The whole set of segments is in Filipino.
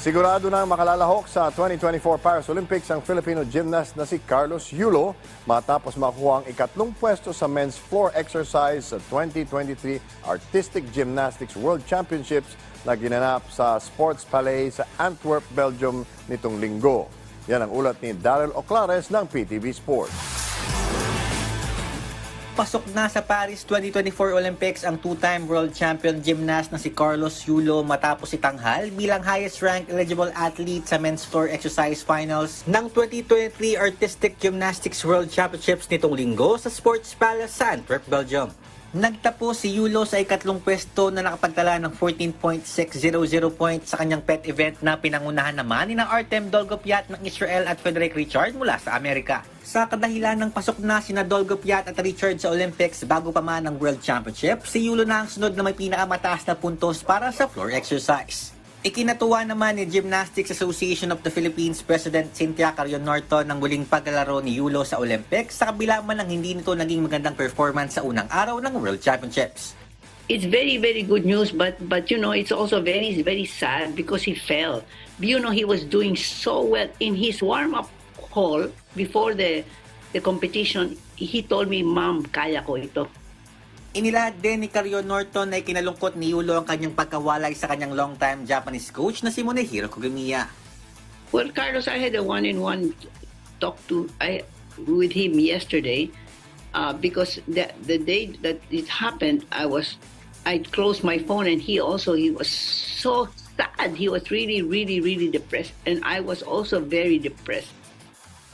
Sigurado na makalalahok sa 2024 Paris Olympics ang Filipino gymnast na si Carlos Yulo matapos makuha ang ikatlong pwesto sa men's floor exercise sa 2023 Artistic Gymnastics World Championships na ginanap sa Sports Palais sa Antwerp, Belgium nitong linggo. Yan ang ulat ni Daryl Oclares ng PTV Sports. Pasok na sa Paris 2024 Olympics ang two-time world champion gymnast na si Carlos Yulo matapos itanghal bilang highest-ranked eligible athlete sa men's floor exercise finals ng 2023 Artistic Gymnastics World Championships nitong linggo sa Sports Palace sa Antwerp, Belgium. Nagtapos si Yulo sa ikatlong pwesto na nakapagtala ng 14.600 points sa kanyang pet event na pinangunahan naman ni Artem Dolgopyat ng Israel at Frederick Richard mula sa Amerika. Sa kadahilan ng pasok na sina Dolgopyat at Richard sa Olympics bago pa man ang World Championship, si Yulo na ang sunod na may pinakamataas na puntos para sa floor exercise. Ikinatuwa naman ni Gymnastics Association of the Philippines President Cynthia Carrion Norton ng muling paglalaro ni Yulo sa Olympics sa kabila man ng hindi nito naging magandang performance sa unang araw ng World Championships. It's very, very good news, but you know, it's also very, very sad because he fell. You know, he was doing so well in his warm-up call before the competition. He told me, "Ma'am, kaya ko ito." Inilahad din ni Carrion Norton na ikinalungkot ni Yulo ang kanyang pagkawalay sa kanyang long-time Japanese coach na si Munehiro Kogamiya. Well, Carlos, I had a one-on-one talk with him yesterday because the day that it happened, I closed my phone and he was so sad. He was really, really, really depressed, and I was also very depressed.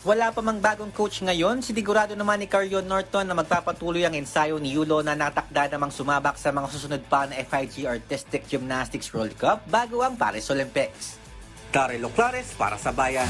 Wala pa mang bagong coach ngayon, sinigurado naman ni Carrion Norton na magpapatuloy ang ensayo ni Yulo na natakda namang sumabak sa mga susunod pa na FIG Artistic Gymnastics World Cup bago ang Paris Olympics. Daryl Oclares para sa Bayan.